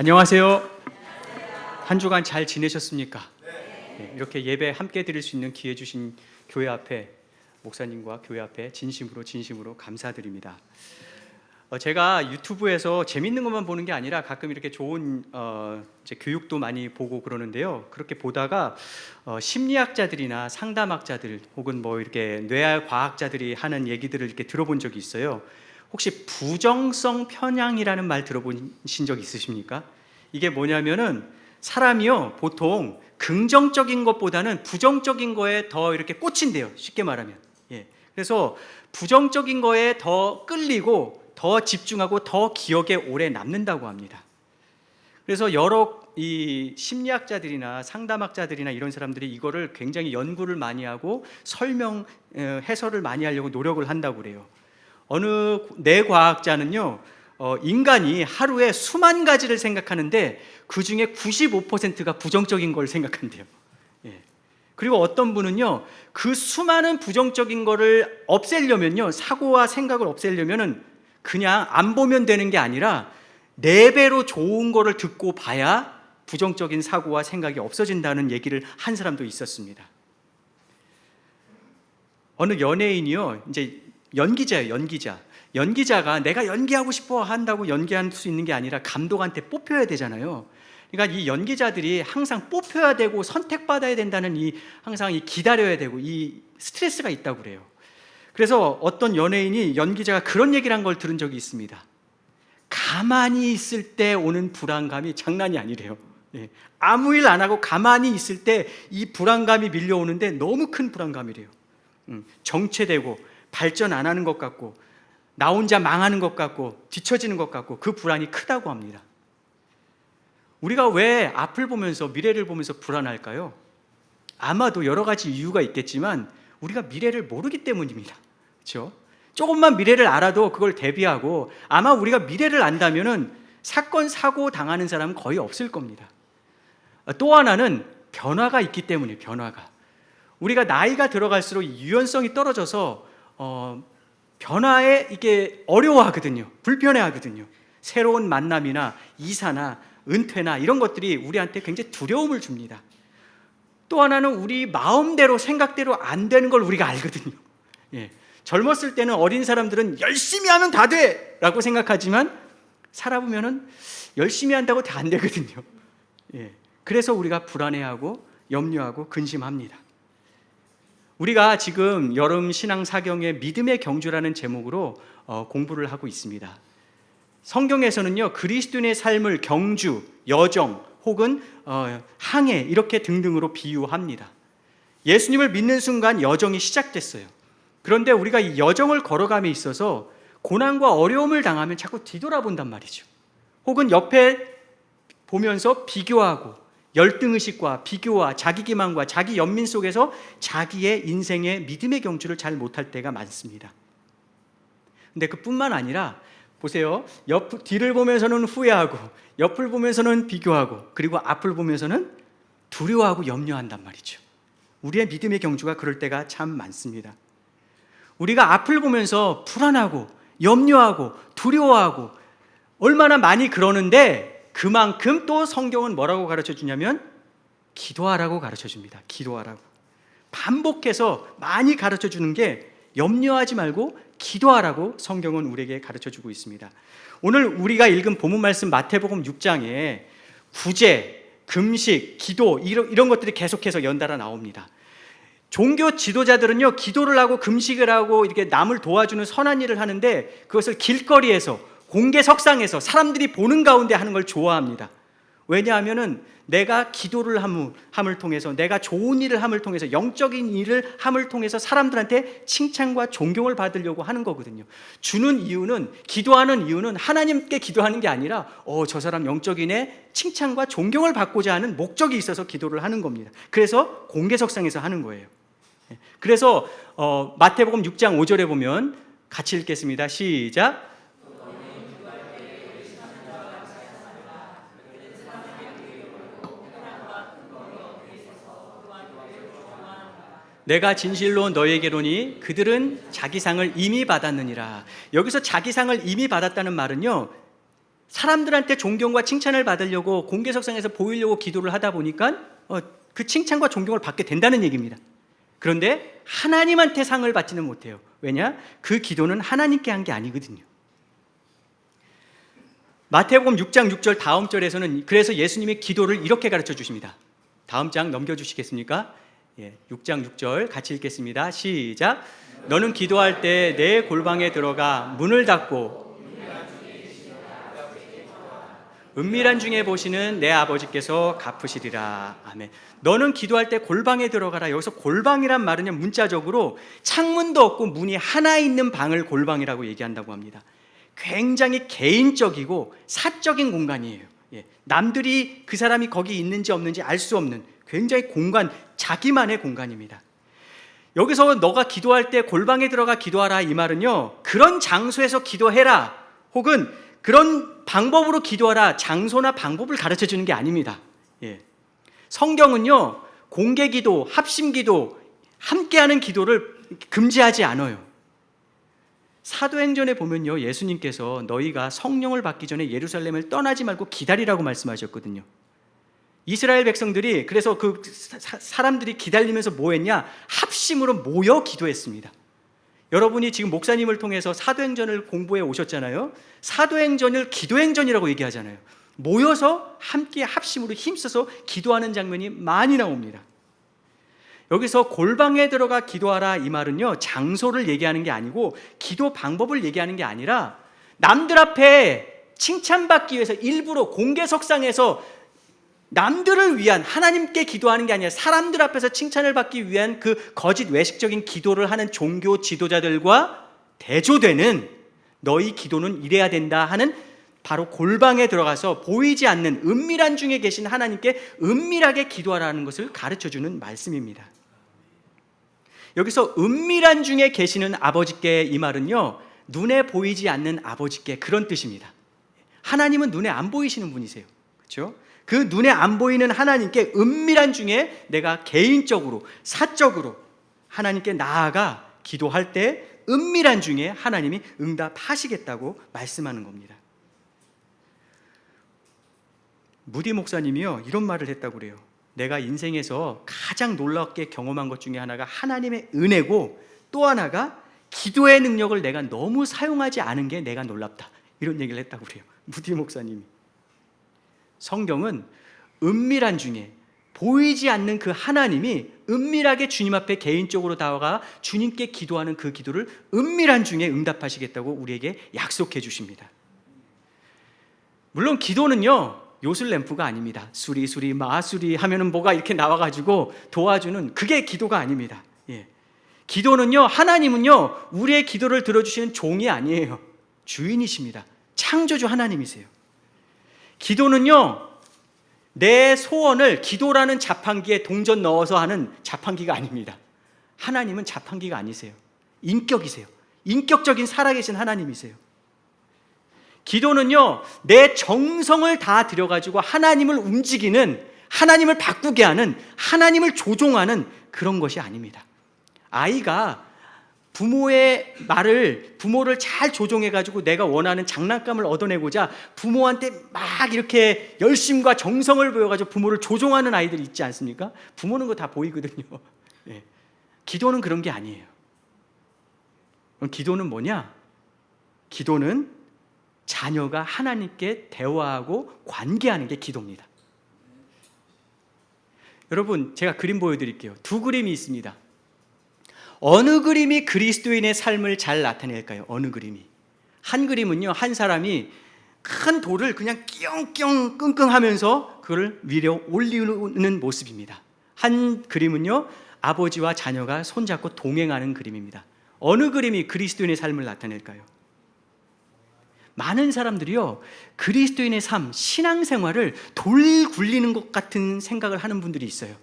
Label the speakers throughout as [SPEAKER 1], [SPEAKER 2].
[SPEAKER 1] 안녕하세요. 한 주간 잘 지내셨습니까? 네, 이렇게 예배 함께 드릴 수 있는 기회 주신 교회 앞에 목사님과 교회 앞에 진심으로 감사드립니다. 제가 유튜브에서 재밌는 것만 보는 게 아니라 가끔 이렇게 좋은 이제 교육도 많이 보고 그러는데요. 그렇게 보다가 심리학자들이나 상담학자들 혹은 뭐 이렇게 뇌알 과학자들이 하는 얘기들을 이렇게 들어본 적이 있어요. 혹시 부정성 편향이라는 말 들어보신 적 있으십니까? 이게 뭐냐면은 사람이요 보통 긍정적인 것보다는 부정적인 거에 더 이렇게 꽂힌대요. 쉽게 말하면. 예. 그래서 부정적인 거에 더 끌리고 더 집중하고 더 기억에 오래 남는다고 합니다. 그래서 여러 이 심리학자들이나 상담학자들이나 이런 사람들이 이거를 굉장히 연구를 많이 하고 해설을 많이 하려고 노력을 한다고 그래요. 어느 뇌과학자는요, 인간이 하루에 수만 가지를 생각하는데 그 중에 95%가 부정적인 걸 생각한대요. 예. 그리고 어떤 분은요, 그 수많은 부정적인 거를 없애려면요, 사고와 생각을 없애려면은 그냥 안 보면 되는 게 아니라 4배로 좋은 거를 듣고 봐야 부정적인 사고와 생각이 없어진다는 얘기를 한 사람도 있었습니다. 어느 연예인이요, 이제 연기자예요. 연기자가 내가 연기하고 싶어 한다고 연기할 수 있는 게 아니라 감독한테 뽑혀야 되잖아요. 그러니까 이 연기자들이 항상 뽑혀야 되고 선택받아야 된다는 항상 기다려야 되고 이 스트레스가 있다고 그래요. 그래서 어떤 연예인이 연기자가 그런 얘기를 한 걸 들은 적이 있습니다. 가만히 있을 때 오는 불안감이 장난이 아니래요. 예. 아무 일 안 하고 가만히 있을 때 이 불안감이 밀려오는데 너무 큰 불안감이래요. 정체되고 발전 안 하는 것 같고 나 혼자 망하는 것 같고 뒤처지는 것 같고 그 불안이 크다고 합니다. 우리가 왜 앞을 보면서 미래를 보면서 불안할까요? 아마도 여러 가지 이유가 있겠지만 우리가 미래를 모르기 때문입니다. 그렇죠? 조금만 미래를 알아도 그걸 대비하고 아마 우리가 미래를 안다면은 사건 사고 당하는 사람은 거의 없을 겁니다. 또 하나는 변화가 있기 때문이에요. 변화가 우리가 나이가 들어갈수록 유연성이 떨어져서 변화에 이게 어려워하거든요. 불편해하거든요. 새로운 만남이나 이사나 은퇴나 이런 것들이 우리한테 굉장히 두려움을 줍니다. 또 하나는 우리 마음대로 생각대로 안 되는 걸 우리가 알거든요. 예. 젊었을 때는 어린 사람들은 열심히 하면 다 돼! 라고 생각하지만 살아보면은 열심히 한다고 다 안 되거든요. 예. 그래서 우리가 불안해하고 염려하고 근심합니다. 우리가 지금 여름 신앙 사경의 믿음의 경주라는 제목으로 공부를 하고 있습니다. 성경에서는요, 그리스도인의 삶을 경주, 여정 혹은 항해 이렇게 등등으로 비유합니다. 예수님을 믿는 순간 여정이 시작됐어요. 그런데 우리가 이 여정을 걸어감에 있어서 고난과 어려움을 당하면 자꾸 뒤돌아본단 말이죠. 혹은 옆에 보면서 비교하고 열등의식과 비교와 자기기만과 자기 연민 속에서 자기의 인생의 믿음의 경주를 잘 못할 때가 많습니다. 근데 그뿐만 아니라 보세요. 뒤를 보면서는 후회하고 옆을 보면서는 비교하고 그리고 앞을 보면서는 두려워하고 염려한단 말이죠. 우리의 믿음의 경주가 그럴 때가 참 많습니다. 우리가 앞을 보면서 불안하고 염려하고 두려워하고 얼마나 많이 그러는데 그만큼 또 성경은 뭐라고 가르쳐 주냐면 기도하라고 가르쳐 줍니다. 기도하라고. 반복해서 많이 가르쳐 주는 게 염려하지 말고 기도하라고 성경은 우리에게 가르쳐 주고 있습니다. 오늘 우리가 읽은 본문 말씀 마태복음 6장에 구제, 금식, 기도 이런 것들이 계속해서 연달아 나옵니다. 종교 지도자들은요, 기도를 하고 금식을 하고 이렇게 남을 도와주는 선한 일을 하는데 그것을 길거리에서 공개석상에서 사람들이 보는 가운데 하는 걸 좋아합니다. 왜냐하면은 내가 기도를 함을 통해서 내가 좋은 일을 함을 통해서 영적인 일을 함을 통해서 사람들한테 칭찬과 존경을 받으려고 하는 거거든요. 기도하는 이유는 하나님께 기도하는 게 아니라 저 사람 영적인의 칭찬과 존경을 받고자 하는 목적이 있어서 기도를 하는 겁니다. 그래서 공개석상에서 하는 거예요. 그래서 마태복음 6장 5절에 보면 같이 읽겠습니다. 시작. 내가 진실로 너에게로니 그들은 자기 상을 이미 받았느니라. 여기서 자기 상을 이미 받았다는 말은요, 사람들한테 존경과 칭찬을 받으려고 공개석상에서 보이려고 기도를 하다 보니까 그 칭찬과 존경을 받게 된다는 얘기입니다. 그런데 하나님한테 상을 받지는 못해요. 왜냐? 그 기도는 하나님께 한 게 아니거든요. 마태복음 6장 6절 다음 절에서는 그래서 예수님의 기도를 이렇게 가르쳐 주십니다. 다음 장 넘겨주시겠습니까? 6장 6절 같이 읽겠습니다. 시작. 너는 기도할 때 내 골방에 들어가 문을 닫고 은밀한 중에 보시는 내 아버지께서 갚으시리라. 아멘. 너는 기도할 때 골방에 들어가라. 여기서 골방이란 말은요, 문자적으로 창문도 없고 문이 하나 있는 방을 골방이라고 얘기한다고 합니다. 굉장히 개인적이고 사적인 공간이에요. 남들이 그 사람이 거기 있는지 없는지 알 수 없는 굉장히 자기만의 공간입니다. 여기서 너가 기도할 때 골방에 들어가 기도하라 이 말은요, 그런 장소에서 기도해라 혹은 그런 방법으로 기도하라, 장소나 방법을 가르쳐 주는 게 아닙니다. 성경은요, 공개 기도, 합심 기도, 함께하는 기도를 금지하지 않아요. 사도행전에 보면요, 예수님께서 너희가 성령을 받기 전에 예루살렘을 떠나지 말고 기다리라고 말씀하셨거든요. 이스라엘 백성들이 그래서 그 사람들이 기다리면서 뭐 했냐? 합심으로 모여 기도했습니다. 여러분이 지금 목사님을 통해서 사도행전을 공부해 오셨잖아요. 사도행전을 기도행전이라고 얘기하잖아요. 모여서 함께 합심으로 힘써서 기도하는 장면이 많이 나옵니다. 여기서 골방에 들어가 기도하라 이 말은요, 장소를 얘기하는 게 아니고 기도 방법을 얘기하는 게 아니라 남들 앞에 칭찬받기 위해서 일부러 공개석상에서 남들을 위한, 하나님께 기도하는 게 아니라 사람들 앞에서 칭찬을 받기 위한 그 거짓 외식적인 기도를 하는 종교 지도자들과 대조되는 너희 기도는 이래야 된다 하는 바로 골방에 들어가서 보이지 않는 은밀한 중에 계신 하나님께 은밀하게 기도하라는 것을 가르쳐주는 말씀입니다. 여기서 은밀한 중에 계시는 아버지께 이 말은요, 눈에 보이지 않는 아버지께, 그런 뜻입니다. 하나님은 눈에 안 보이시는 분이세요. 그렇죠? 그 눈에 안 보이는 하나님께 은밀한 중에 내가 개인적으로 사적으로 하나님께 나아가 기도할 때 은밀한 중에 하나님이 응답하시겠다고 말씀하는 겁니다. 무디 목사님이요, 이런 말을 했다고 그래요. 내가 인생에서 가장 놀랍게 경험한 것 중에 하나가 하나님의 은혜고, 또 하나가 기도의 능력을 내가 너무 사용하지 않은 게 내가 놀랍다, 이런 얘기를 했다고 그래요, 무디 목사님이. 성경은 은밀한 중에 보이지 않는 그 하나님이 은밀하게 주님 앞에 개인적으로 다가가 주님께 기도하는 그 기도를 은밀한 중에 응답하시겠다고 우리에게 약속해 주십니다. 물론 기도는요, 요술램프가 아닙니다. 수리수리 마수리 하면은 뭐가 이렇게 나와가지고 도와주는, 그게 기도가 아닙니다. 기도는요, 하나님은요, 우리의 기도를 들어주시는 종이 아니에요. 주인이십니다. 창조주 하나님이세요. 기도는요, 내 소원을 기도라는 자판기에 동전 넣어서 하는 자판기가 아닙니다. 하나님은 자판기가 아니세요. 인격이세요. 인격적인 살아계신 하나님이세요. 기도는요, 내 정성을 다 들여가지고 하나님을 움직이는, 하나님을 바꾸게 하는, 하나님을 조종하는 그런 것이 아닙니다. 아이가 부모를 잘 조종해가지고 내가 원하는 장난감을 얻어내고자 부모한테 막 이렇게 열심과 정성을 보여가지고 부모를 조종하는 아이들이 있지 않습니까? 부모는 그거 다 보이거든요. 기도는 그런 게 아니에요. 그럼 기도는 뭐냐? 기도는 자녀가 하나님께 대화하고 관계하는 게 기도입니다. 여러분, 제가 그림 보여드릴게요. 두 그림이 있습니다. 어느 그림이 그리스도인의 삶을 잘 나타낼까요? 어느 그림이? 한 그림은요, 한 사람이 큰 돌을 그냥 낑낑 끙끙 하면서 그걸 위로 올리는 모습입니다. 한 그림은요, 아버지와 자녀가 손잡고 동행하는 그림입니다. 어느 그림이 그리스도인의 삶을 나타낼까요? 많은 사람들이요, 그리스도인의 삶, 신앙생활을 돌 굴리는 것 같은 생각을 하는 분들이 있어요.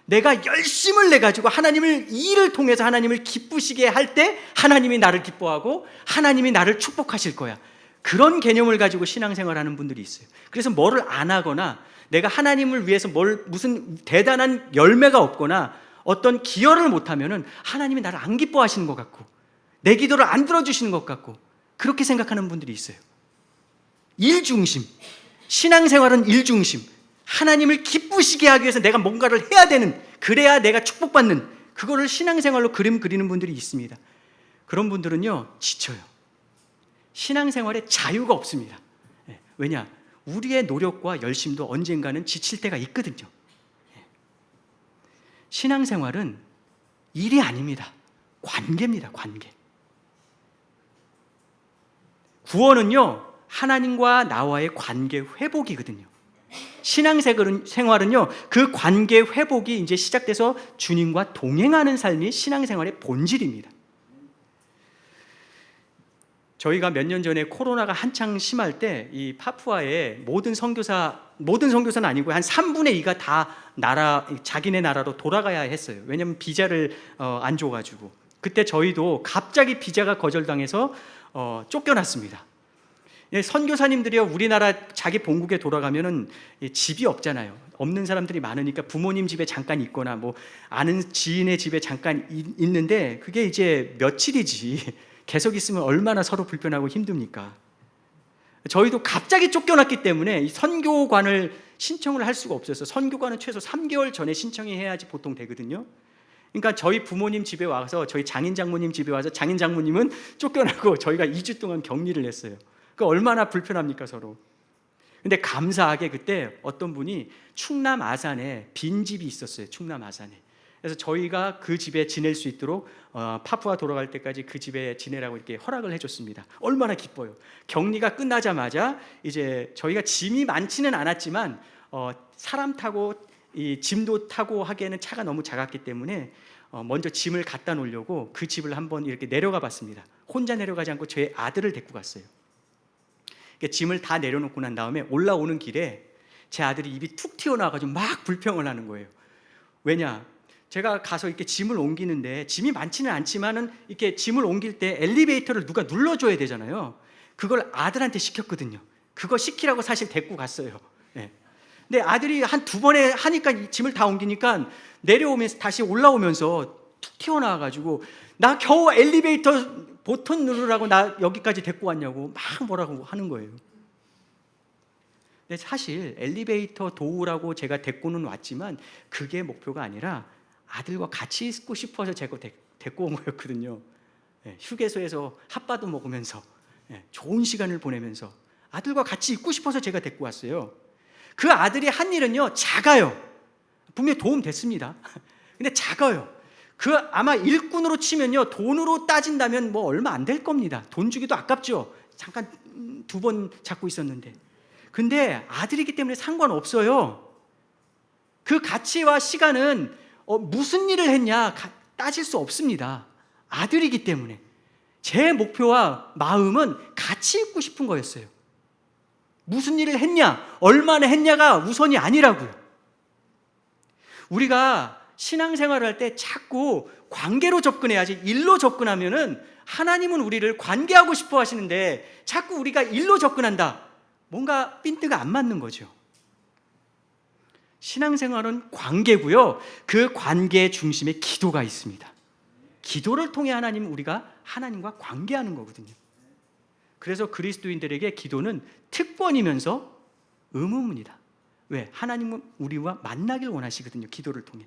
[SPEAKER 1] 내가 열심을 내가지고 하나님을, 이 일을 통해서 하나님을 기쁘시게 할 때 하나님이 나를 기뻐하고 하나님이 나를 축복하실 거야, 그런 개념을 가지고 신앙생활하는 분들이 있어요. 그래서 뭐를 안 하거나 내가 하나님을 위해서 무슨 대단한 열매가 없거나 어떤 기여를 못하면은 하나님이 나를 안 기뻐하시는 것 같고 내 기도를 안 들어주시는 것 같고 그렇게 생각하는 분들이 있어요. 일 중심. 신앙생활은 일 중심. 하나님을 기쁘시게 하기 위해서 내가 뭔가를 해야 되는, 그래야 내가 축복받는, 그거를 신앙생활로 그림 그리는 분들이 있습니다. 그런 분들은요, 지쳐요. 신앙생활에 자유가 없습니다. 왜냐? 우리의 노력과 열심도 언젠가는 지칠 때가 있거든요. 신앙생활은 일이 아닙니다. 관계입니다. 관계. 구원은요, 하나님과 나와의 관계 회복이거든요. 신앙생활은요, 그 관계 회복이 이제 시작돼서 주님과 동행하는 삶이 신앙생활의 본질입니다. 저희가 몇 년 전에 코로나가 한창 심할 때 이 파푸아에 모든 선교사는 아니고 한 3분의 2가 다 자기네 나라로 돌아가야 했어요. 왜냐하면 비자를 안 줘가지고. 그때 저희도 갑자기 비자가 거절당해서 쫓겨났습니다. 선교사님들이요, 우리나라 자기 본국에 돌아가면은 집이 없잖아요. 없는 사람들이 많으니까 부모님 집에 잠깐 있거나 뭐 아는 지인의 집에 잠깐 있는데 그게 이제 며칠이지 계속 있으면 얼마나 서로 불편하고 힘듭니까? 저희도 갑자기 쫓겨났기 때문에 이 선교관을 신청을 할 수가 없었어요. 선교관은 최소 3개월 전에 신청이 해야지 보통 되거든요. 그러니까 저희 부모님 집에 와서, 저희 장인 장모님 집에 와서 장인 장모님은 쫓겨나고 저희가 2주 동안 격리를 했어요. 그 얼마나 불편합니까, 서로. 근데 감사하게 그때 어떤 분이 충남 아산에 빈집이 있었어요. 충남 아산에. 그래서 저희가 그 집에 지낼 수 있도록 파푸아 돌아갈 때까지 그 집에 지내라고 이렇게 허락을 해줬습니다. 얼마나 기뻐요. 격리가 끝나자마자 이제 저희가 짐이 많지는 않았지만 사람 타고 이 짐도 타고 하기에는 차가 너무 작았기 때문에 먼저 짐을 갖다 놓으려고 그 집을 한번 이렇게 내려가 봤습니다. 혼자 내려가지 않고 제 아들을 데리고 갔어요. 짐을 다 내려놓고 난 다음에 올라오는 길에 제 아들이 입이 툭 튀어나와가지고 막 불평을 하는 거예요. 왜냐? 제가 가서 이렇게 짐을 옮기는데 짐이 많지는 않지만은 이렇게 짐을 옮길 때 엘리베이터를 누가 눌러줘야 되잖아요. 그걸 아들한테 시켰거든요. 그거 시키라고 사실 데리고 갔어요. 네. 근데 아들이 한 2번에 하니까 이 짐을 다 옮기니까 내려오면서 다시 올라오면서 툭 튀어나와가지고 나 겨우 엘리베이터 버튼 누르라고 나 여기까지 데리고 왔냐고 막 뭐라고 하는 거예요. 근데 사실 엘리베이터 도우라고 제가 데리고는 왔지만 그게 목표가 아니라 아들과 같이 있고 싶어서 제가 데리고 온 거였거든요. 휴게소에서 핫바도 먹으면서 좋은 시간을 보내면서 아들과 같이 있고 싶어서 제가 데리고 왔어요. 그 아들이 한 일은요, 작아요. 분명히 도움 됐습니다. 근데 작아요. 그 아마 일꾼으로 치면요, 돈으로 따진다면 뭐 얼마 안 될 겁니다. 돈 주기도 아깝죠. 잠깐 2번 잡고 있었는데. 근데 아들이기 때문에 상관없어요. 그 가치와 시간은 무슨 일을 했냐 따질 수 없습니다. 아들이기 때문에. 제 목표와 마음은 같이 있고 싶은 거였어요. 무슨 일을 했냐, 얼마나 했냐가 우선이 아니라고요. 우리가 신앙생활을 할 때 자꾸 관계로 접근해야지, 일로 접근하면은 하나님은 우리를 관계하고 싶어 하시는데 자꾸 우리가 일로 접근한다. 뭔가 핀트가 안 맞는 거죠. 신앙생활은 관계고요. 그 관계의 중심에 기도가 있습니다. 기도를 통해 우리가 하나님과 관계하는 거거든요. 그래서 그리스도인들에게 기도는 특권이면서 의무입니다. 왜? 하나님은 우리와 만나길 원하시거든요. 기도를 통해.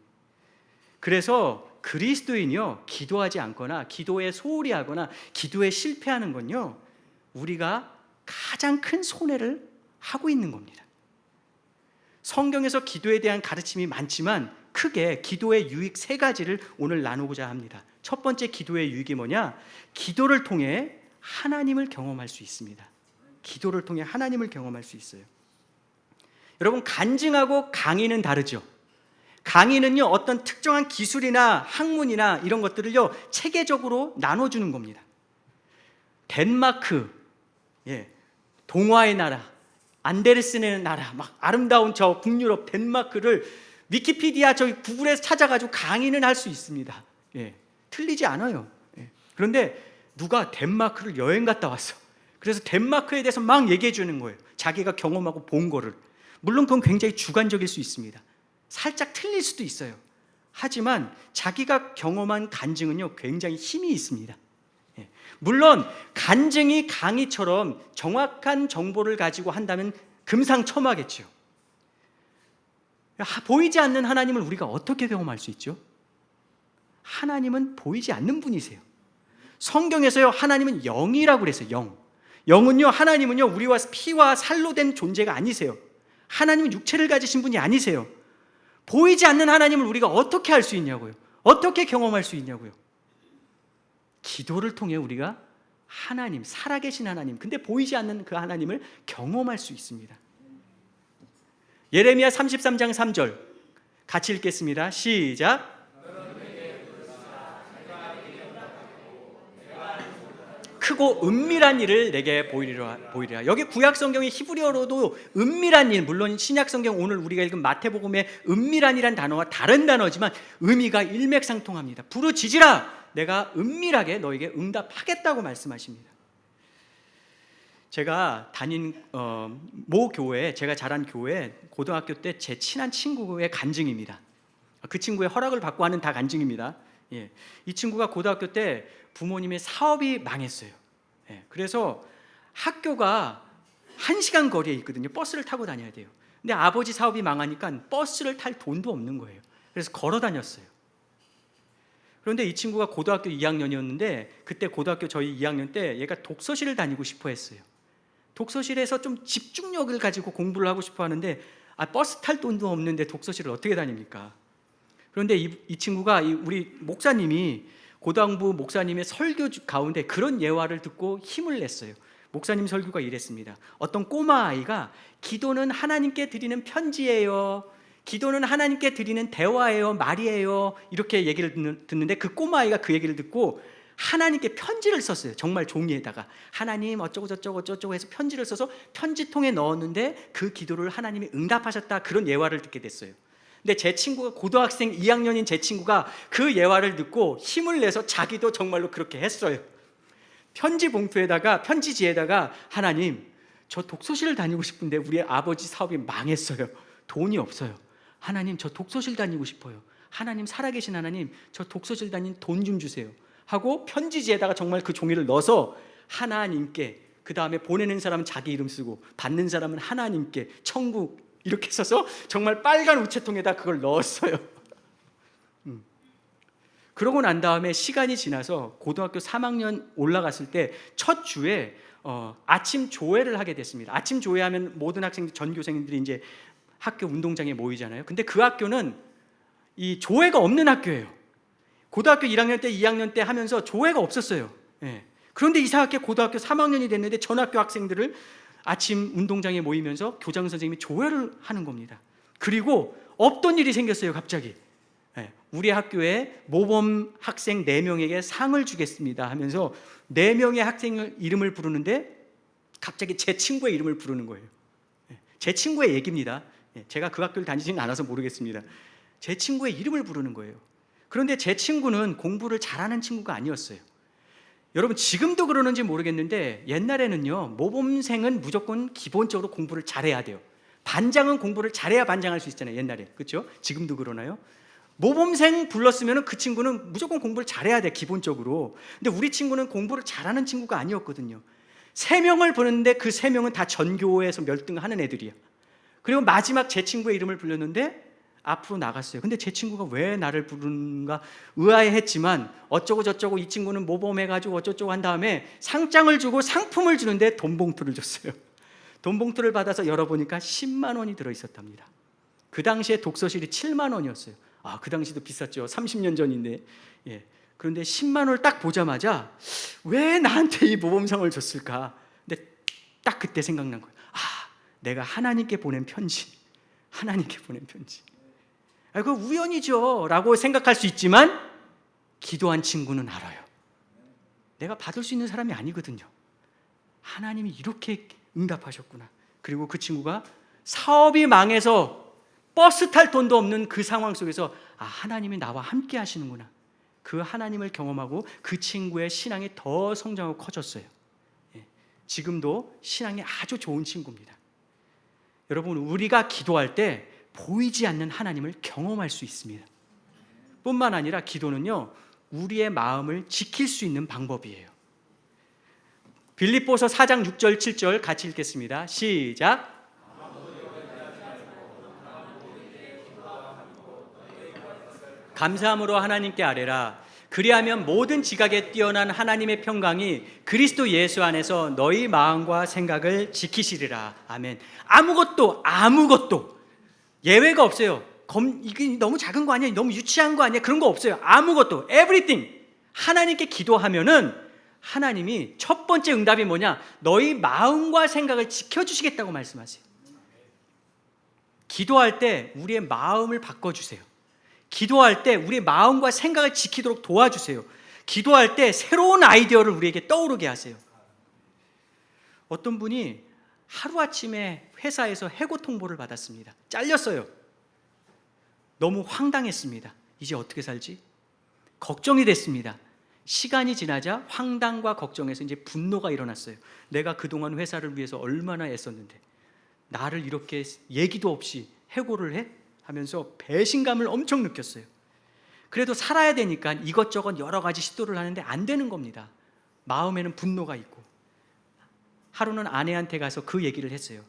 [SPEAKER 1] 그래서 그리스도인이요, 기도하지 않거나 기도에 소홀히 하거나 기도에 실패하는 건요, 우리가 가장 큰 손해를 하고 있는 겁니다. 성경에서 기도에 대한 가르침이 많지만 크게 기도의 유익 3가지를 오늘 나누고자 합니다. 첫 번째 기도의 유익이 뭐냐? 기도를 통해 하나님을 경험할 수 있습니다. 기도를 통해 하나님을 경험할 수 있어요. 여러분, 간증하고 강의는 다르죠. 강의는요, 어떤 특정한 기술이나 학문이나 이런 것들을요, 체계적으로 나눠주는 겁니다. 덴마크, 동화의 나라, 안데르센의 나라, 막 아름다운 저 북유럽 덴마크를 위키피디아 구글에서 찾아가지고 강의는 할 수 있습니다. 틀리지 않아요. 그런데 누가 덴마크를 여행 갔다 왔어. 그래서 덴마크에 대해서 막 얘기해 주는 거예요. 자기가 경험하고 본 거를. 물론 그건 굉장히 주관적일 수 있습니다. 살짝 틀릴 수도 있어요. 하지만 자기가 경험한 간증은요, 굉장히 힘이 있습니다. 물론 간증이 강의처럼 정확한 정보를 가지고 한다면 금상첨화겠죠. 보이지 않는 하나님을 우리가 어떻게 경험할 수 있죠? 하나님은 보이지 않는 분이세요. 성경에서요, 하나님은 영이라고 그랬어요. 영은요, 하나님은요, 우리와 피와 살로 된 존재가 아니세요. 하나님은 육체를 가지신 분이 아니세요. 보이지 않는 하나님을 우리가 어떻게 알 수 있냐고요. 어떻게 경험할 수 있냐고요. 기도를 통해 우리가 하나님, 살아계신 하나님, 근데 보이지 않는 그 하나님을 경험할 수 있습니다. 예레미야 33장 3절 같이 읽겠습니다. 시작. 크고 은밀한 일을 내게 보이리라. 여기 구약 성경의 히브리어로도 은밀한 일, 물론 신약 성경 오늘 우리가 읽은 마태복음의 은밀한이란 단어와 다른 단어지만 의미가 일맥상통합니다. 부르짖으라, 내가 은밀하게 너에게 응답하겠다고 말씀하십니다. 제가 다닌 모 교회, 제가 자란 교회, 고등학교 때 제 친한 친구의 간증입니다. 그 친구의 허락을 받고 하는 다 간증입니다. 이 친구가 고등학교 때 부모님의 사업이 망했어요. 그래서 학교가 1시간 거리에 있거든요. 버스를 타고 다녀야 돼요. 근데 아버지 사업이 망하니까 버스를 탈 돈도 없는 거예요. 그래서 걸어 다녔어요. 그런데 이 친구가 고등학교 2학년이었는데 그때 고등학교 저희 2학년 때 얘가 독서실을 다니고 싶어 했어요. 독서실에서 좀 집중력을 가지고 공부를 하고 싶어 하는데 버스 탈 돈도 없는데 독서실을 어떻게 다닙니까? 그런데 이 친구가 우리 목사님이 고등부 목사님의 설교 가운데 그런 예화를 듣고 힘을 냈어요. 목사님 설교가 이랬습니다. 어떤 꼬마 아이가 기도는 하나님께 드리는 편지예요, 기도는 하나님께 드리는 대화예요, 말이에요, 이렇게 얘기를 듣는데 그 꼬마 아이가 그 얘기를 듣고 하나님께 편지를 썼어요. 정말 종이에다가 하나님 어쩌고 저쩌고 저쩌고 해서 편지를 써서 편지통에 넣었는데 그 기도를 하나님이 응답하셨다, 그런 예화를 듣게 됐어요. 근데 제 친구가 고등학생 2학년인 제 친구가 그 예화를 듣고 힘을 내서 자기도 정말로 그렇게 했어요. 편지 봉투에다가, 편지지에다가 하나님, 저 독서실을 다니고 싶은데 우리 아버지 사업이 망했어요. 돈이 없어요. 하나님, 저 독서실 다니고 싶어요. 하나님, 살아계신 하나님, 저 독서실 다닌 돈 좀 주세요 하고 편지지에다가 정말 그 종이를 넣어서 하나님께, 그 다음에 보내는 사람은 자기 이름 쓰고 받는 사람은 하나님께, 천국 이렇게 써서 정말 빨간 우체통에다 그걸 넣었어요. 그러고 난 다음에 시간이 지나서 고등학교 3학년 올라갔을 때 첫 주에 아침 조회를 하게 됐습니다. 아침 조회하면 모든 학생들, 전교생들이 이제 학교 운동장에 모이잖아요. 근데 그 학교는 이 조회가 없는 학교예요. 고등학교 1학년 때, 2학년 때 하면서 조회가 없었어요. 그런데 이상하게 고등학교 3학년이 됐는데 전 학교 학생들을 아침 운동장에 모이면서 교장 선생님이 조회를 하는 겁니다. 그리고 없던 일이 생겼어요. 갑자기 우리 학교에 모범 학생 4명에게 상을 주겠습니다 하면서 4명의 학생 이름을 부르는데 갑자기 제 친구의 이름을 부르는 거예요. 제 친구의 얘기입니다. 제가 그 학교를 다니지는 않아서 모르겠습니다. 제 친구의 이름을 부르는 거예요. 그런데 제 친구는 공부를 잘하는 친구가 아니었어요. 여러분 지금도 그러는지 모르겠는데 옛날에는요, 모범생은 무조건 기본적으로 공부를 잘해야 돼요. 반장은 공부를 잘해야 반장할 수 있잖아요. 옛날에, 그렇죠? 지금도 그러나요? 모범생 불렀으면 그 친구는 무조건 공부를 잘해야 돼, 기본적으로. 근데 우리 친구는 공부를 잘하는 친구가 아니었거든요. 3명을 부르는데 그 3명은 다 전교에서 몇 등 하는 애들이야. 그리고 마지막 제 친구의 이름을 불렀는데 앞으로 나갔어요. 근데 제 친구가 왜 나를 부르는가 의아해했지만 어쩌고 저쩌고 이 친구는 모범해가지고 어쩌고 한 다음에 상장을 주고 상품을 주는데 돈 봉투를 줬어요. 돈 봉투를 받아서 열어보니까 10만 원이 들어있었답니다. 그 당시에 독서실이 7만 원이었어요. 그 당시도 비쌌죠. 30년 전인데. 그런데 10만 원을 딱 보자마자 왜 나한테 이 모범상을 줬을까? 근데 딱 그때 생각난 거예요. 내가 하나님께 보낸 편지. 하나님께 보낸 편지. 그거 우연이죠 라고 생각할 수 있지만 기도한 친구는 알아요. 내가 받을 수 있는 사람이 아니거든요. 하나님이 이렇게 응답하셨구나. 그리고 그 친구가 사업이 망해서 버스 탈 돈도 없는 그 상황 속에서 하나님이 나와 함께 하시는구나. 그 하나님을 경험하고 그 친구의 신앙이 더 성장하고 커졌어요. 지금도 신앙이 아주 좋은 친구입니다. 여러분, 우리가 기도할 때 보이지 않는 하나님을 경험할 수 있습니다. 뿐만 아니라 기도는요, 우리의 마음을 지킬 수 있는 방법이에요. 빌립보서 4장 6절 7절 같이 읽겠습니다. 시작. 감사함으로 하나님께 아뢰라. 그리하면 모든 지각에 뛰어난 하나님의 평강이 그리스도 예수 안에서 너희 마음과 생각을 지키시리라. 아멘. 아무것도 예외가 없어요. 이게 너무 작은 거 아니야? 너무 유치한 거 아니야? 그런 거 없어요. 아무것도, everything. 하나님께 기도하면은 하나님이 첫 번째 응답이 뭐냐? 너희 마음과 생각을 지켜주시겠다고 말씀하세요. 기도할 때 우리의 마음을 바꿔주세요. 기도할 때 우리의 마음과 생각을 지키도록 도와주세요. 기도할 때 새로운 아이디어를 우리에게 떠오르게 하세요. 어떤 분이 하루아침에 회사에서 해고 통보를 받았습니다. 잘렸어요. 너무 황당했습니다. 이제 어떻게 살지? 걱정이 됐습니다. 시간이 지나자 황당과 걱정에서 이제 분노가 일어났어요. 내가 그동안 회사를 위해서 얼마나 애썼는데 나를 이렇게 얘기도 없이 해고를 해? 하면서 배신감을 엄청 느꼈어요. 그래도 살아야 되니까 이것저것 여러 가지 시도를 하는데 안 되는 겁니다. 마음에는 분노가 있고. 하루는 아내한테 가서 그 얘기를 했어요.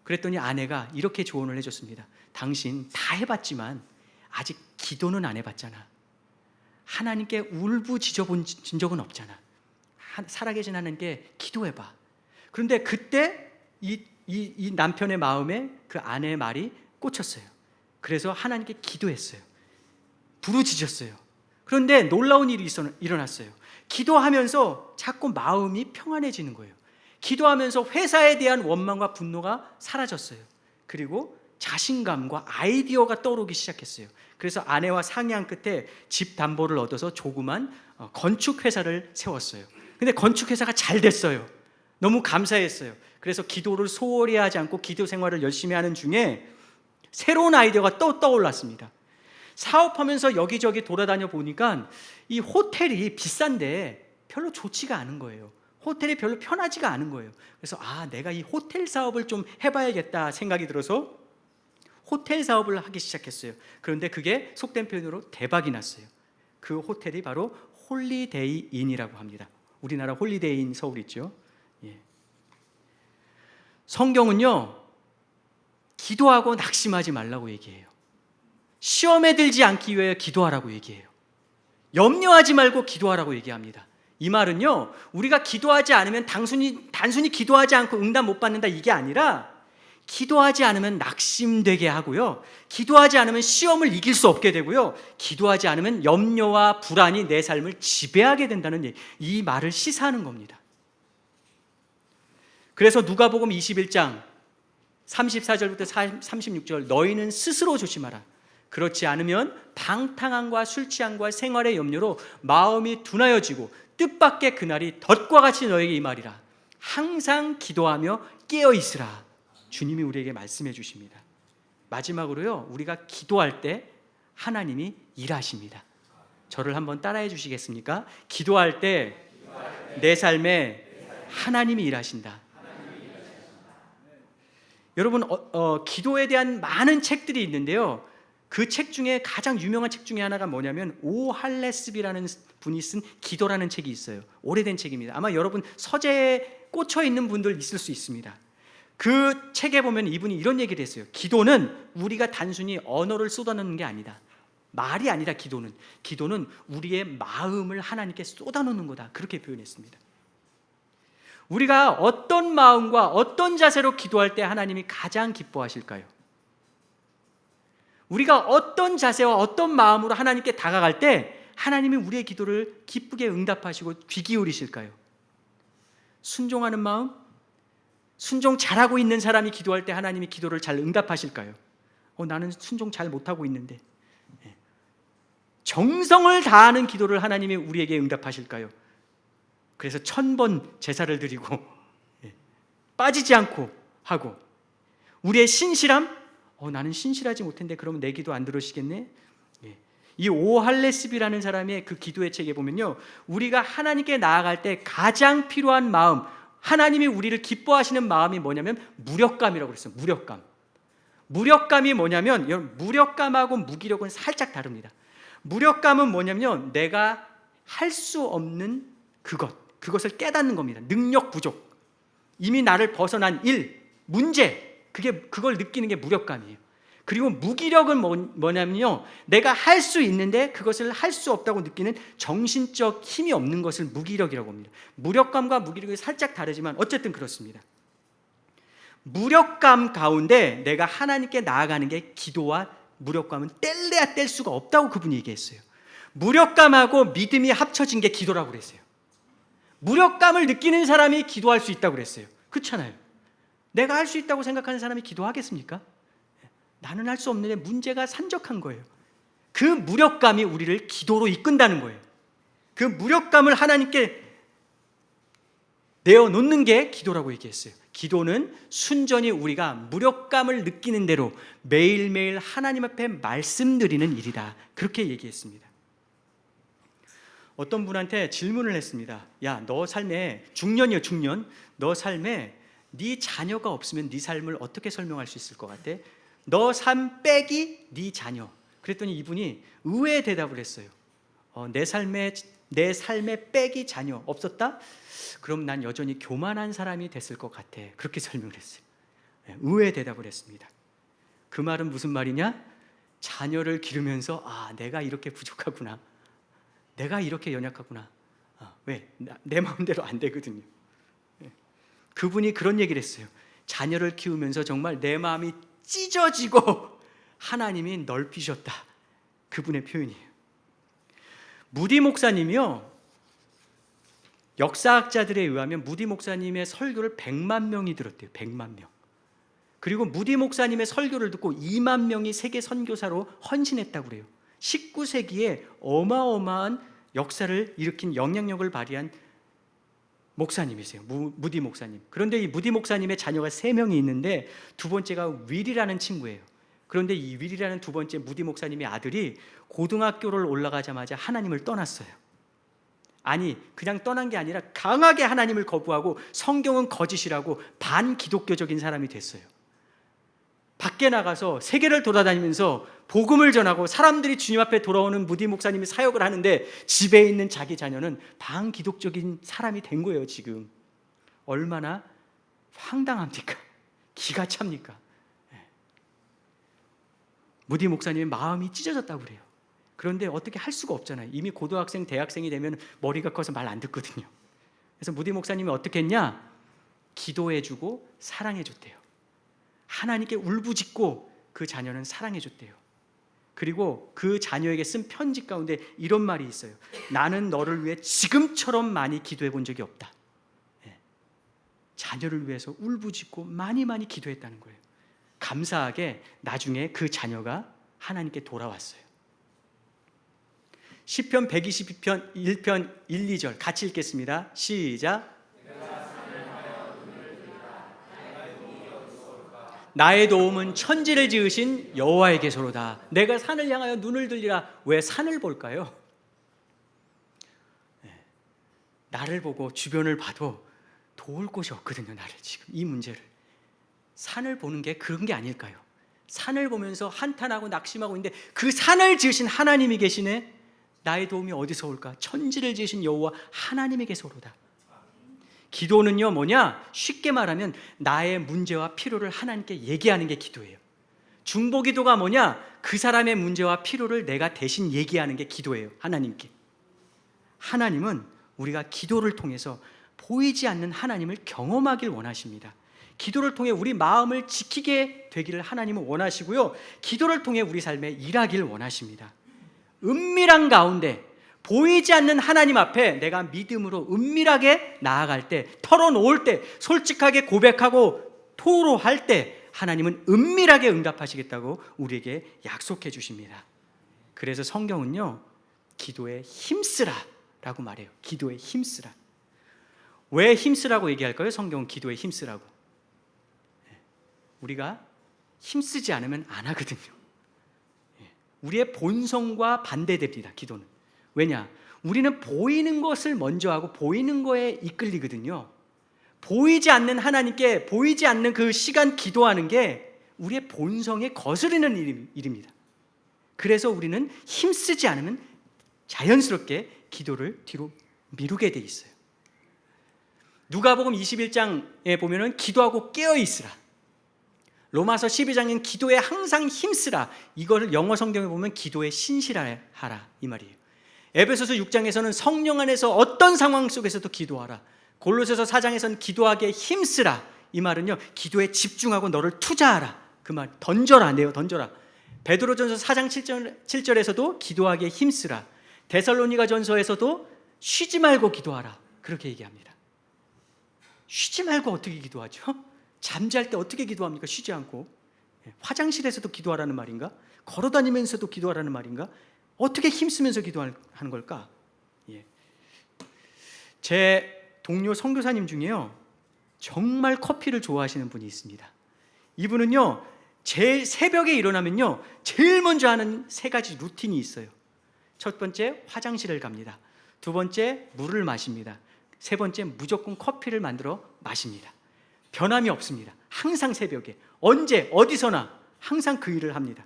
[SPEAKER 1] 그랬더니 아내가 이렇게 조언을 해줬습니다. 당신 다 해봤지만 아직 기도는 안 해봤잖아. 하나님께 울부짖어 본 적은 없잖아. 살아계신 하나님께 기도해봐. 그런데 그때 이 남편의 마음에 그 아내의 말이 꽂혔어요. 그래서 하나님께 기도했어요. 부르짖었어요. 그런데 놀라운 일이 일어났어요. 기도하면서 자꾸 마음이 평안해지는 거예요. 기도하면서 회사에 대한 원망과 분노가 사라졌어요. 그리고 자신감과 아이디어가 떠오르기 시작했어요. 그래서 아내와 상의한 끝에 집 담보를 얻어서 조그만 건축 회사를 세웠어요. 근데 건축 회사가 잘 됐어요. 너무 감사했어요. 그래서 기도를 소홀히 하지 않고 기도 생활을 열심히 하는 중에 새로운 아이디어가 또 떠올랐습니다. 사업하면서 여기저기 돌아다녀 보니까 이 호텔이 비싼데 별로 좋지가 않은 거예요. 호텔이 별로 편하지가 않은 거예요. 그래서 내가 이 호텔 사업을 좀 해봐야겠다 생각이 들어서 호텔 사업을 하기 시작했어요. 그런데 그게 속된 표현으로 대박이 났어요. 그 호텔이 바로 홀리데이 인이라고 합니다. 우리나라 홀리데이 인 서울 있죠. 예. 성경은요, 기도하고 낙심하지 말라고 얘기해요. 시험에 들지 않기 위해 기도하라고 얘기해요. 염려하지 말고 기도하라고 얘기합니다. 이 말은요, 우리가 기도하지 않으면 단순히 기도하지 않고 응답 못 받는다 이게 아니라 기도하지 않으면 낙심되게 하고요, 기도하지 않으면 시험을 이길 수 없게 되고요, 기도하지 않으면 염려와 불안이 내 삶을 지배하게 된다는 이 말을 시사하는 겁니다. 그래서 누가복음 21장 34절부터 36절, 너희는 스스로 조심하라. 그렇지 않으면 방탕함과 술 취함과 생활의 염려로 마음이 둔하여지고 뜻밖의 그날이 덫과 같이 너에게 임하리라. 항상 기도하며 깨어 있으라. 주님이 우리에게 말씀해 주십니다. 마지막으로요, 우리가 기도할 때 하나님이 일하십니다. 저를 한번 따라해 주시겠습니까? 기도할 때 내 삶에 하나님이 일하신다. 여러분, 기도에 대한 많은 책들이 있는데요, 그 책 중에 가장 유명한 책 중에 하나가 뭐냐면 오 할레스비라는 분이 쓴 기도라는 책이 있어요. 오래된 책입니다. 아마 여러분 서재에 꽂혀 있는 분들 있을 수 있습니다. 그 책에 보면 이분이 이런 얘기를 했어요. 기도는 우리가 단순히 언어를 쏟아놓는 게 아니다. 말이 아니라 기도는 우리의 마음을 하나님께 쏟아놓는 거다. 그렇게 표현했습니다. 우리가 어떤 마음과 어떤 자세로 기도할 때 하나님이 가장 기뻐하실까요? 우리가 어떤 자세와 어떤 마음으로 하나님께 다가갈 때 하나님이 우리의 기도를 기쁘게 응답하시고 귀 기울이실까요? 순종하는 마음? 순종 잘하고 있는 사람이 기도할 때 하나님이 기도를 잘 응답하실까요? 나는 순종 잘 못하고 있는데. 정성을 다하는 기도를 하나님이 우리에게 응답하실까요? 그래서 1000번 제사를 드리고 빠지지 않고 하고, 우리의 신실함? 나는 신실하지 못했는데 그러면 내 기도 안 들으시겠네? 이 오할레스비라는 사람의 그 기도의 책에 보면요, 우리가 하나님께 나아갈 때 가장 필요한 마음, 하나님이 우리를 기뻐하시는 마음이 뭐냐면 무력감이라고 그랬어요. 무력감이 뭐냐면, 여러분, 무력감하고 무기력은 살짝 다릅니다. 무력감은 뭐냐면 내가 할 수 없는 그것을 깨닫는 겁니다. 능력 부족, 이미 나를 벗어난 일, 문제, 그걸 느끼는 게 무력감이에요. 그리고 무기력은 뭐냐면요, 내가 할 수 있는데 그것을 할 수 없다고 느끼는 정신적 힘이 없는 것을 무기력이라고 합니다. 무력감과 무기력이 살짝 다르지만 어쨌든 그렇습니다. 무력감 가운데 내가 하나님께 나아가는 게 기도와 무력감은 뗄래야 뗄 수가 없다고 그분이 얘기했어요. 무력감하고 믿음이 합쳐진 게 기도라고 그랬어요. 무력감을 느끼는 사람이 기도할 수 있다고 그랬어요. 그렇잖아요. 내가 할 수 있다고 생각하는 사람이 기도하겠습니까? 나는 할 수 없는데 문제가 산적한 거예요. 그 무력감이 우리를 기도로 이끈다는 거예요. 그 무력감을 하나님께 내어놓는 게 기도라고 얘기했어요. 기도는 순전히 우리가 무력감을 느끼는 대로 매일매일 하나님 앞에 말씀드리는 일이다, 그렇게 얘기했습니다. 어떤 분한테 질문을 했습니다. 야, 너 삶에, 중년이요, 중년. 너 삶에 네 자녀가 없으면 네 삶을 어떻게 설명할 수 있을 것 같아? 너 삶 빼기 네 자녀. 그랬더니 이분이 의외의 대답을 했어요. 내 삶에 빼기 자녀 없었다? 그럼 난 여전히 교만한 사람이 됐을 것 같아. 그렇게 설명을 했어요. 의외의 대답을 했습니다. 그 말은 무슨 말이냐? 자녀를 기르면서 내가 이렇게 부족하구나, 내가 이렇게 연약하구나. 왜? 내 마음대로 안 되거든요. 그분이 그런 얘기를 했어요. 자녀를 키우면서 정말 내 마음이 찢어지고 하나님이 넓히셨다, 그분의 표현이에요. 무디 목사님이요, 역사학자들에 의하면 무디 목사님의 설교를 100만 명이 들었대요. 100만 명. 그리고 무디 목사님의 설교를 듣고 2만 명이 세계 선교사로 헌신했다고 그래요. 19세기에 어마어마한 역사를 일으킨 영향력을 발휘한 목사님이세요. 무디 목사님. 그런데 이 무디 목사님의 자녀가 3명이 있는데 두 번째가 윌이라는 친구예요. 그런데 이 윌이라는 두 번째 무디 목사님의 아들이 고등학교를 올라가자마자 하나님을 떠났어요. 아니, 그냥 떠난 게 아니라 강하게 하나님을 거부하고 성경은 거짓이라고 반기독교적인 사람이 됐어요. 밖에 나가서 세계를 돌아다니면서 복음을 전하고 사람들이 주님 앞에 돌아오는 무디 목사님이 사역을 하는데 집에 있는 자기 자녀는 반기독적인 사람이 된 거예요. 지금 얼마나 황당합니까? 기가 찹니까? 무디 목사님의 마음이 찢어졌다고 그래요. 그런데 어떻게 할 수가 없잖아요. 이미 고등학생, 대학생이 되면 머리가 커서 말 안 듣거든요. 그래서 무디 목사님이 어떻게 했냐? 기도해주고 사랑해줬대요. 하나님께 울부짖고 그 자녀는 사랑해줬대요. 그리고 그 자녀에게 쓴 편지 가운데 이런 말이 있어요. 나는 너를 위해 지금처럼 많이 기도해 본 적이 없다. 자녀를 위해서 울부짖고 많이 기도했다는 거예요. 감사하게 나중에 그 자녀가 하나님께 돌아왔어요. 시편 122편 1편 1, 2절 같이 읽겠습니다. 시작. 나의 도움은 천지를 지으신 여호와에게서로다. 내가 산을 향하여 눈을 들리라. 왜 산을 볼까요? 나를 보고 주변을 봐도 도울 곳이 없거든요. 나를 지금 이 문제를. 산을 보는 게 그런 게 아닐까요? 산을 보면서 한탄하고 낙심하고 있는데 그 산을 지으신 하나님이 계시네. 나의 도움이 어디서 올까? 천지를 지으신 여호와 하나님에게서로다. 기도는요 뭐냐? 쉽게 말하면 나의 문제와 필요를 하나님께 얘기하는 게 기도예요. 중보기도가 뭐냐? 그 사람의 문제와 필요를 내가 대신 얘기하는 게 기도예요. 하나님께. 하나님은 우리가 기도를 통해서 보이지 않는 하나님을 경험하길 원하십니다. 기도를 통해 우리 마음을 지키게 되기를 하나님은 원하시고요, 기도를 통해 우리 삶에 일하길 원하십니다. 은밀한 가운데 보이지 않는 하나님 앞에 내가 믿음으로 은밀하게 나아갈 때, 털어놓을 때, 솔직하게 고백하고 토로할 때 하나님은 은밀하게 응답하시겠다고 우리에게 약속해 주십니다. 그래서 성경은요, 기도에 힘쓰라 라고 말해요. 기도에 힘쓰라. 왜 힘쓰라고 얘기할까요? 성경은 기도에 힘쓰라고. 우리가 힘쓰지 않으면 안 하거든요. 우리의 본성과 반대됩니다. 기도는. 왜냐? 우리는 보이는 것을 먼저 하고 보이는 거에 이끌리거든요. 보이지 않는 하나님께 보이지 않는 그 시간 기도하는 게 우리의 본성에 거스르는 일입니다. 그래서 우리는 힘쓰지 않으면 자연스럽게 기도를 뒤로 미루게 돼 있어요. 누가복음 21장에 보면은 기도하고 깨어 있으라. 로마서 12장엔 기도에 항상 힘쓰라. 이거를 영어 성경에 보면 기도에 신실하라 이 말이에요. 에베소서 6장에서는 성령 안에서 어떤 상황 속에서도 기도하라. 골로새서 4장에서는 기도하기에 힘쓰라. 이 말은요, 기도에 집중하고 너를 투자하라. 그 말, 던져라, 내어 던져라. 베드로전서 4장 7절에서도 기도하기에 힘쓰라. 데살로니가 전서에서도 쉬지 말고 기도하라. 그렇게 얘기합니다. 쉬지 말고 어떻게 기도하죠? 잠잘 때 어떻게 기도합니까? 쉬지 않고. 화장실에서도 기도하라는 말인가? 걸어다니면서도 기도하라는 말인가? 어떻게 힘쓰면서 기도하는 걸까? 제 동료 선교사님 중에요, 정말 커피를 좋아하시는 분이 있습니다. 이분은요, 제일 새벽에 일어나면요, 제일 먼저 하는 3가지 루틴이 있어요. 첫 번째, 화장실을 갑니다. 두 번째, 물을 마십니다. 세 번째, 무조건 커피를 만들어 마십니다. 변함이 없습니다. 항상 새벽에, 언제, 어디서나 항상 그 일을 합니다.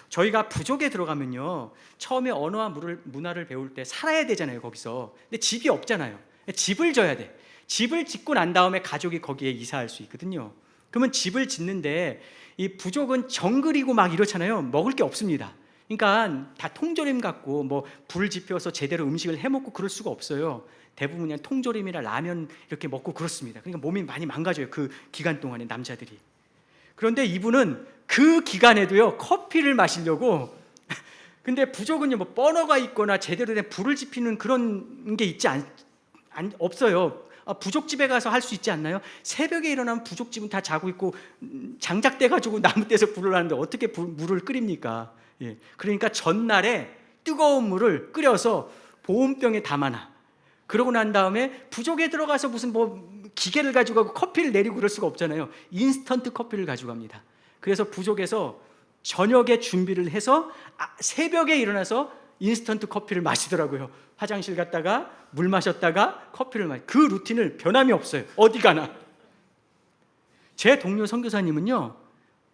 [SPEAKER 1] 저희가 부족에 들어가면요, 처음에 언어와 문화를 배울 때 살아야 되잖아요, 거기서. 근데 집이 없잖아요. 집을 져야 돼. 집을 짓고 난 다음에 가족이 거기에 이사할 수 있거든요. 그러면 집을 짓는데 이 부족은 정글이고 막 이렇잖아요. 먹을 게 없습니다. 그러니까 다 통조림 갖고 뭐 불을 지펴서 제대로 음식을 해 먹고 그럴 수가 없어요. 대부분 그냥 통조림이나 라면 이렇게 먹고 그렇습니다. 그러니까 몸이 많이 망가져요, 그 기간 동안에 남자들이. 그런데 이분은 그 기간에도요, 커피를 마시려고. 근데 부족은요, 뭐 버너가 있거나 제대로 된 불을 지피는 그런 게 있지 없어요. 부족집에 가서 할 수 있지 않나요? 새벽에 일어나면 부족집은 다 자고 있고 장작대 가지고 나무떼서 불을 하는데 어떻게 물을 끓입니까? 그러니까 전날에 뜨거운 물을 끓여서 보온병에 담아놔. 그러고 난 다음에 부족에 들어가서 무슨 뭐 기계를 가지고 가고 커피를 내리고 그럴 수가 없잖아요. 인스턴트 커피를 가지고 갑니다. 그래서 부족에서 저녁에 준비를 해서 새벽에 일어나서 인스턴트 커피를 마시더라고요. 화장실 갔다가 물 마셨다가 커피를 그 루틴을 변함이 없어요. 어디 가나. 제 동료 선교사님은요,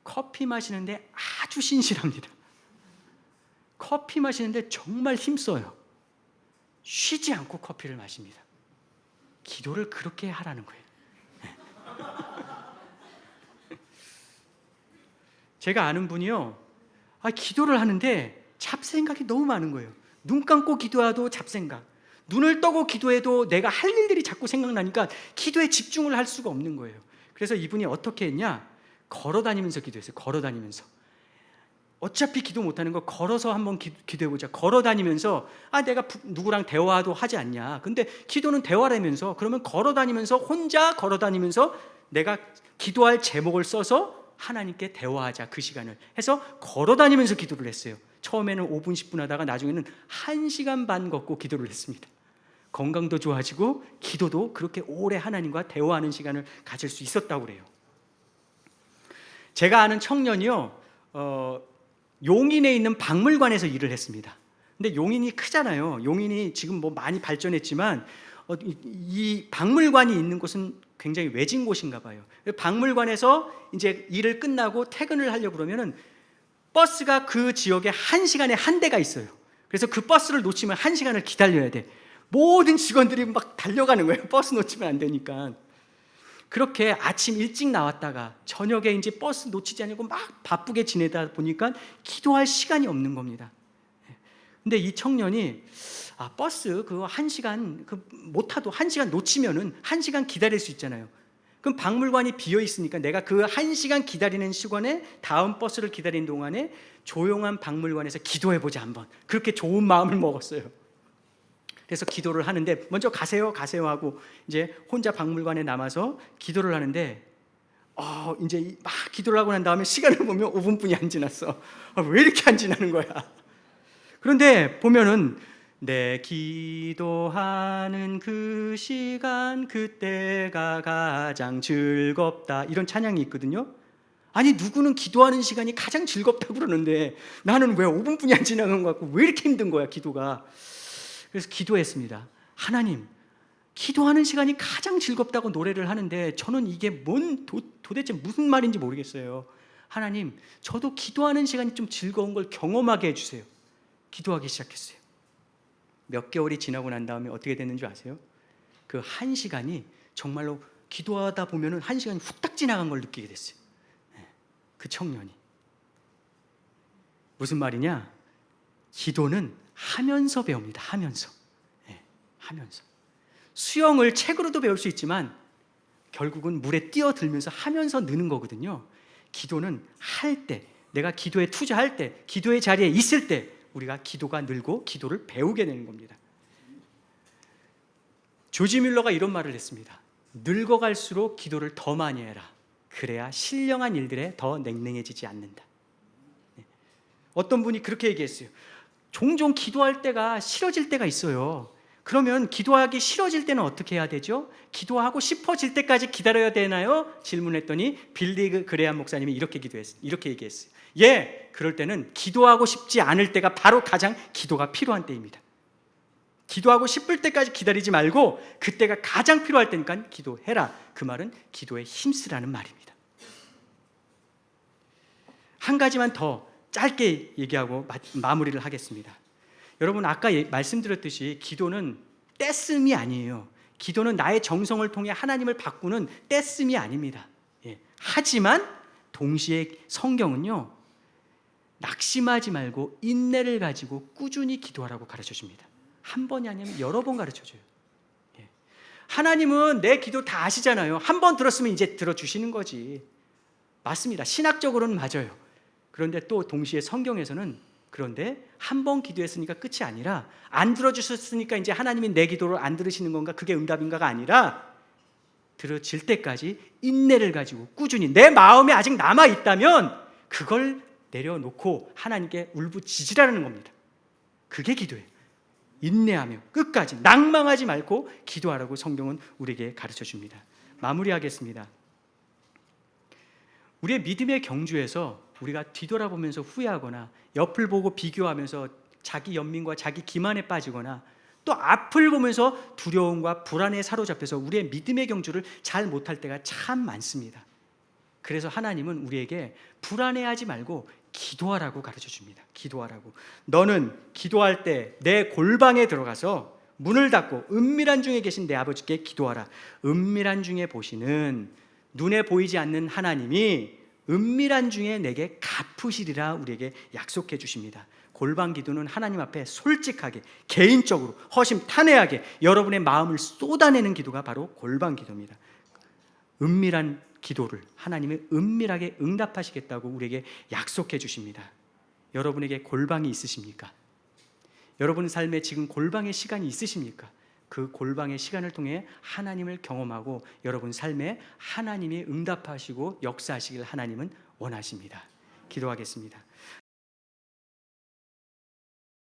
[SPEAKER 1] 커피 마시는데 아주 신실합니다. 커피 마시는데 정말 힘써요. 쉬지 않고 커피를 마십니다. 기도를 그렇게 하라는 거예요. 제가 아는 분이요, 기도를 하는데 잡생각이 너무 많은 거예요. 눈 감고 기도해도 잡생각, 눈을 떠고 기도해도 내가 할 일들이 자꾸 생각나니까 기도에 집중을 할 수가 없는 거예요. 그래서 이분이 어떻게 했냐, 걸어다니면서 기도했어요. 걸어다니면서. 어차피 기도 못하는 거 걸어서 한번 기도해보자. 걸어다니면서 내가 누구랑 대화도 하지 않냐. 근데 기도는 대화라면서, 그러면 걸어다니면서, 혼자 걸어다니면서 내가 기도할 제목을 써서 하나님께 대화하자. 그 시간을 해서 걸어다니면서 기도를 했어요. 처음에는 5분 10분 하다가 나중에는 1시간 반 걷고 기도를 했습니다. 건강도 좋아지고 기도도 그렇게 오래 하나님과 대화하는 시간을 가질 수 있었다고 그래요. 제가 아는 청년이요, 용인에 있는 박물관에서 일을 했습니다. 근데 용인이 크잖아요. 용인이 지금 뭐 많이 발전했지만 이 박물관이 있는 곳은 굉장히 외진 곳인가 봐요. 박물관에서 이제 일을 끝나고 퇴근을 하려고 그러면은 버스가 그 지역에 1시간에 한 대가 있어요. 그래서 그 버스를 놓치면 1시간을 기다려야 돼. 모든 직원들이 막 달려가는 거예요. 버스 놓치면 안 되니까. 그렇게 아침 일찍 나왔다가 저녁에 이제 버스 놓치지 않고 막 바쁘게 지내다 보니까 기도할 시간이 없는 겁니다. 근데 이 청년이 버스 그거 1시간 못 타도 1시간 놓치면은 1시간 기다릴 수 있잖아요. 그럼 박물관이 비어 있으니까 내가 그 1시간 기다리는 시간에 다음 버스를 기다리는 동안에 조용한 박물관에서 기도해 보자 한번. 그렇게 좋은 마음을 먹었어요. 그래서 기도를 하는데 먼저 가세요 하고 이제 혼자 박물관에 남아서 기도를 하는데 이제 막 기도를 하고 난 다음에 시간을 보면 5분뿐이 안 지났어. 왜 이렇게 안 지나는 거야? 그런데 보면은 내 기도하는 그 시간 그때가 가장 즐겁다, 이런 찬양이 있거든요. 아니, 누구는 기도하는 시간이 가장 즐겁다고 그러는데 나는 왜 5분뿐이 안 지나간 것 같고 왜 이렇게 힘든 거야, 기도가. 그래서 기도했습니다. 하나님, 기도하는 시간이 가장 즐겁다고 노래를 하는데 저는 이게 도대체 무슨 말인지 모르겠어요. 하나님, 저도 기도하는 시간이 좀 즐거운 걸 경험하게 해주세요. 기도하기 시작했어요. 몇 개월이 지나고 난 다음에 어떻게 됐는지 아세요? 그 1시간이 정말로 기도하다 보면은 1시간이 후딱 지나간 걸 느끼게 됐어요. 그 청년이. 무슨 말이냐? 기도는 하면서 배웁니다. 하면서. 하면서. 수영을 책으로도 배울 수 있지만 결국은 물에 뛰어들면서 하면서 느는 거거든요. 기도는 할 때, 내가 기도에 투자할 때, 기도의 자리에 있을 때 우리가 기도가 늘고 기도를 배우게 되는 겁니다. 조지 뮬러가 이런 말을 했습니다. 늙어갈수록 기도를 더 많이 해라. 그래야 신령한 일들에 더 냉랭해지지 않는다. 어떤 분이 그렇게 얘기했어요. 종종 기도할 때가 싫어질 때가 있어요. 그러면 기도하기 싫어질 때는 어떻게 해야 되죠? 기도하고 싶어질 때까지 기다려야 되나요? 질문했더니 빌리 그레암 목사님이 이렇게 얘기했어요. 예, 그럴 때는 기도하고 싶지 않을 때가 바로 가장 기도가 필요한 때입니다. 기도하고 싶을 때까지 기다리지 말고 그때가 가장 필요할 때니까 기도해라. 그 말은 기도에 힘쓰라는 말입니다. 한 가지만 더 짧게 얘기하고 마무리를 하겠습니다. 여러분, 아까 말씀드렸듯이 기도는 떼쓰미 아니에요. 기도는 나의 정성을 통해 하나님을 바꾸는 떼쓰미 아닙니다. 하지만 동시에 성경은요, 낙심하지 말고 인내를 가지고 꾸준히 기도하라고 가르쳐줍니다. 한 번이 아니면 여러 번 가르쳐줘요. 하나님은 내 기도 다 아시잖아요. 한 번 들었으면 이제 들어주시는 거지. 맞습니다. 신학적으로는 맞아요. 그런데 또 동시에 성경에서는 그런데 한 번 기도했으니까 끝이 아니라 안 들어주셨으니까 이제 하나님이 내 기도를 안 들으시는 건가, 그게 응답인가가 아니라 들어질 때까지 인내를 가지고 꾸준히 내 마음에 아직 남아있다면 그걸 내려놓고 하나님께 울부짖으라는 겁니다. 그게 기도예요. 인내하며 끝까지 낭망하지 말고 기도하라고 성경은 우리에게 가르쳐줍니다. 마무리하겠습니다. 우리의 믿음의 경주에서 우리가 뒤돌아보면서 후회하거나 옆을 보고 비교하면서 자기 연민과 자기 기만에 빠지거나 또 앞을 보면서 두려움과 불안에 사로잡혀서 우리의 믿음의 경주를 잘 못할 때가 참 많습니다. 그래서 하나님은 우리에게 불안해하지 말고 기도하라고 가르쳐줍니다. 기도하라고. 너는 기도할 때 내 골방에 들어가서 문을 닫고 은밀한 중에 계신 내 아버지께 기도하라. 은밀한 중에 보시는, 눈에 보이지 않는 하나님이 은밀한 중에 내게 갚으시리라 우리에게 약속해 주십니다. 골방 기도는 하나님 앞에 솔직하게, 개인적으로, 허심탄회하게 여러분의 마음을 쏟아내는 기도가 바로 골방 기도입니다. 은밀한 기도를 하나님이 은밀하게 응답하시겠다고 우리에게 약속해 주십니다. 여러분에게 골방이 있으십니까? 여러분 삶에 지금 골방의 시간이 있으십니까? 그 골방의 시간을 통해 하나님을 경험하고 여러분 삶에 하나님이 응답하시고 역사하시길 하나님은 원하십니다. 기도하겠습니다.